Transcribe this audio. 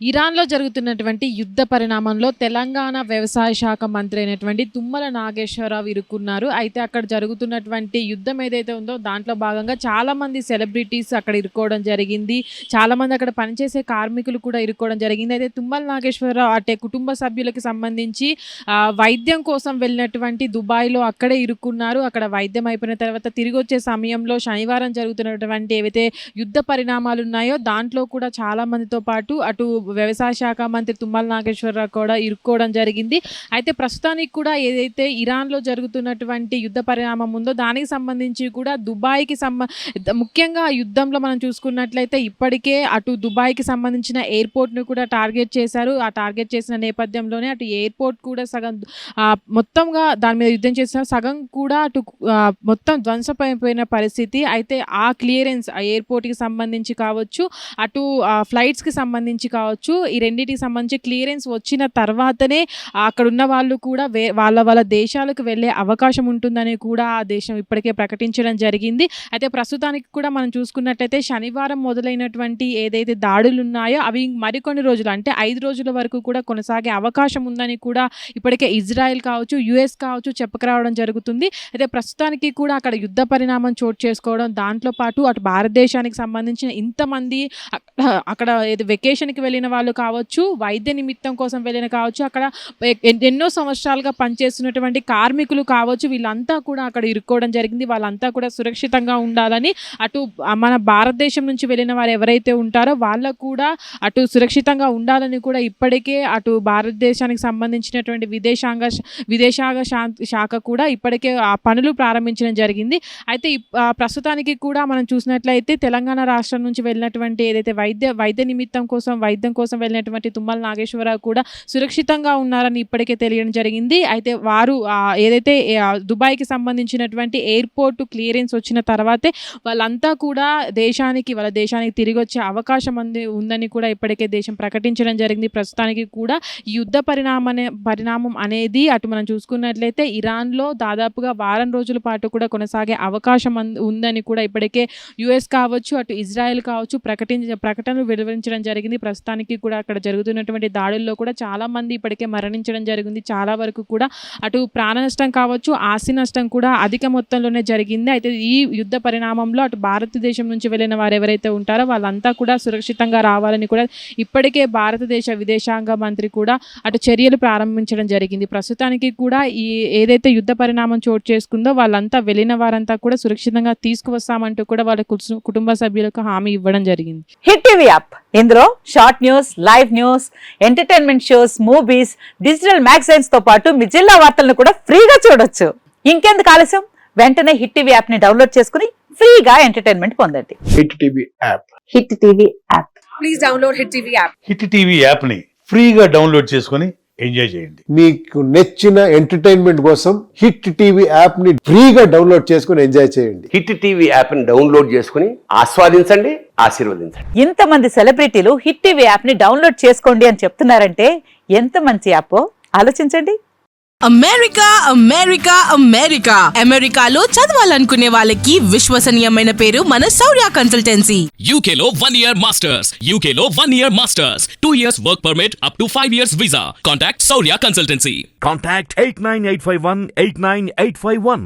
ఇరాన్‌లో జరుగుతున్నటువంటి యుద్ధ పరిణామంలో తెలంగాణ వ్యవసాయ శాఖ మంత్రి అయినటువంటి తుమ్మల నాగేశ్వరరావు ఇరుక్కున్నారు. అయితే అక్కడ జరుగుతున్నటువంటి యుద్ధం ఏదైతే ఉందో దాంట్లో భాగంగా చాలామంది సెలబ్రిటీస్ అక్కడ ఇరుక్కోవడం జరిగింది. చాలామంది అక్కడ పనిచేసే కార్మికులు కూడా ఇరుక్కోవడం జరిగింది. అయితే తుమ్మల నాగేశ్వరరావు అంటే కుటుంబ సభ్యులకి సంబంధించి వైద్యం కోసం వెళ్ళినటువంటి దుబాయ్‌లో అక్కడే ఇరుక్కున్నారు. అక్కడ వైద్యం అయిపోయిన తర్వాత తిరిగొచ్చే సమయంలో శనివారం జరుగుతున్నటువంటి ఏవైతే యుద్ధ పరిణామాలు ఉన్నాయో దాంట్లో కూడా చాలా మందితో పాటు అటు వ్యవసాయ శాఖ మంత్రి తుమ్మల నాగేశ్వరరావు కూడా ఇరుక్కోవడం జరిగింది. అయితే ప్రస్తుతానికి కూడా ఏదైతే ఇరాన్‌లో జరుగుతున్నటువంటి యుద్ధ పరిణామం ఉందో దానికి సంబంధించి కూడా దుబాయ్‌కి ముఖ్యంగా యుద్ధంలో మనం చూసుకున్నట్లయితే ఇప్పటికే అటు దుబాయ్‌కి సంబంధించిన ఎయిర్‌పోర్ట్‌ను కూడా టార్గెట్ చేశారు. ఆ టార్గెట్ చేసిన నేపథ్యంలోనే అటు ఎయిర్‌పోర్ట్ కూడా సగం మొత్తంగా దాని మీద యుద్ధం చేసిన సగం కూడా అటు మొత్తం ధ్వంసమైపోయిన పరిస్థితి. అయితే ఆ క్లియరెన్స్ ఆ ఎయిర్‌పోర్ట్‌కి సంబంధించి కావచ్చు, అటు ఫ్లైట్స్‌కి సంబంధించి కావచ్చు, ఈ రెండిటికి సంబంధించి క్లియరెన్స్ వచ్చిన తర్వాతనే అక్కడ ఉన్న వాళ్ళు కూడా వాళ్ళ దేశాలకు వెళ్ళే అవకాశం ఉంటుందని కూడా ఆ దేశం ఇప్పటికే ప్రకటించడం జరిగింది. అయితే ప్రస్తుతానికి కూడా మనం చూసుకున్నట్లయితే శనివారం మొదలైనటువంటి ఏదైతే దాడులు ఉన్నాయో అవి మరికొన్ని రోజులు అంటే 5 రోజుల వరకు కూడా కొనసాగే అవకాశం ఉందని కూడా ఇప్పటికే ఇజ్రాయెల్ కావచ్చు, యుఎస్ కావచ్చు చెప్పుకురావడం జరుగుతుంది. అయితే ప్రస్తుతానికి కూడా అక్కడ యుద్ధ పరిణామం చోటు చేసుకోవడం, దాంట్లో పాటు అటు భారతదేశానికి సంబంధించిన ఇంతమంది అక్కడ వెకేషన్కి వెళ్ళిన వాళ్ళు కావచ్చు, వైద్య నిమిత్తం కోసం వెళ్ళిన కావచ్చు, అక్కడ ఎన్నో సంవత్సరాలుగా పనిచేస్తున్నటువంటి కార్మికులు కావచ్చు, వీళ్ళంతా కూడా అక్కడ ఇరుక్కోవడం జరిగింది. వాళ్ళంతా కూడా సురక్షితంగా ఉండాలని అటు మన భారతదేశం నుంచి వెళ్ళిన వారు ఎవరైతే ఉంటారో వాళ్ళకు కూడా అటు సురక్షితంగా ఉండాలని కూడా ఇప్పటికే అటు భారతదేశానికి సంబంధించినటువంటి విదేశాంగ శాఖ కూడా ఇప్పటికే ఆ పనులు ప్రారంభించడం జరిగింది. అయితే ప్రస్తుతానికి కూడా మనం చూసినట్లయితే తెలంగాణ రాష్ట్రం నుంచి వెళ్ళినటువంటి ఏదైతే వైద్య నిమిత్తం కోసం వైద్యం కోసం వెళ్ళినటువంటి తుమ్మల నాగేశ్వరరావు కూడా సురక్షితంగా ఉన్నారని ఇప్పటికే తెలియడం జరిగింది. అయితే వారు ఏదైతే దుబాయ్కి సంబంధించినటువంటి ఎయిర్పోర్ట్ క్లియరెన్స్ వచ్చిన తర్వాతే వాళ్ళంతా కూడా వాళ్ళ దేశానికి తిరిగి వచ్చే అవకాశం ఉందని కూడా ఇప్పటికే దేశం ప్రకటించడం జరిగింది. ప్రస్తుతానికి కూడా ఈ యుద్ధ పరిణామం అనేది అటు మనం చూసుకున్నట్లయితే ఇరాన్లో దాదాపుగా వారం రోజుల పాటు కూడా కొనసాగే అవకాశం ఉందని కూడా ఇప్పటికే యుఎస్ కావచ్చు, అటు ఇజ్రాయెల్ కావచ్చు ప్రకటనలు వెలువరించడం జరిగింది. ప్రస్తుతానికి కూడా అక్కడ జరుగుతున్నటువంటి దాడుల్లో కూడా చాలా మంది ఇప్పటికే మరణించడం జరిగింది. చాలా వరకు కూడా అటు ప్రాణ నష్టం కావచ్చు, ఆస్తి నష్టం కూడా అధిక మొత్తంలోనే జరిగింది. అయితే ఈ యుద్ధ పరిణామంలో అటు భారతదేశం నుంచి వెళ్ళిన వారు ఎవరైతే ఉంటారో వాళ్ళంతా కూడా సురక్షితంగా రావాలని కూడా ఇప్పటికే భారతదేశ విదేశాంగ మంత్రి కూడా అటు చర్యలు ప్రారంభించడం జరిగింది. ప్రస్తుతానికి కూడా ఈ ఏదైతే యుద్ధ పరిణామం చోటు చేసుకుందో వాళ్ళంతా వెళ్ళిన వారంతా కూడా సురక్షితంగా తీసుకువస్తామంటూ కూడా వాళ్ళ కుటుంబ సభ్యులకు హామీ ఇవ్వడం జరిగింది. హిట్ టీవీ యాప్ ఇందులో short news, live news, entertainment shows, movies, digital magazines తో పాటు మీ జిల్లా వార్తలను కూడా ఫ్రీగా చూడొచ్చు. ఇంకెందుకు ఆలస్యం, వెంటనే హిట్ టీవీ యాప్ ని డౌన్లోడ్ చేసుకుని ఫ్రీగా ఎంటర్టైన్మెంట్ పొందండి. Hit TV app. Hit TV app. Please download hit TV app. Hit TV app ని ఫ్రీగా డౌన్లోడ్ చేసుకుని ఎంజాయ్ చేయండి. మీకు నచ్చిన ఎంటర్టైన్మెంట్ కోసం హిట్ టీవీ యాప్ ని ఫ్రీగా డౌన్లోడ్ చేసుకుని ఎంజాయ్ చేయండి. హిట్ టీవీ యాప్ ని డౌన్లోడ్ చేసుకుని ఆస్వాదించండి, ఆశీర్వదించండి. ఇంతమంది సెలబ్రిటీలు హిట్ టీవీ యాప్ ని డౌన్లోడ్ చేసుకోండి అని చెప్తున్నారంటే ఎంత మంచి యాప్ ఆలోచించండి. అమెరికా అమెరికాలో చదవాలనుకునే వాళ్ళకి విశ్వసనీయమైన పేరు మన శౌర్య కన్సల్టెన్సీ. UK లో 1 year masters, UK లో 1 year masters, 2 years work permit up to 5 years visa. Contact Saurya Consultancy. Contact 89851 89851.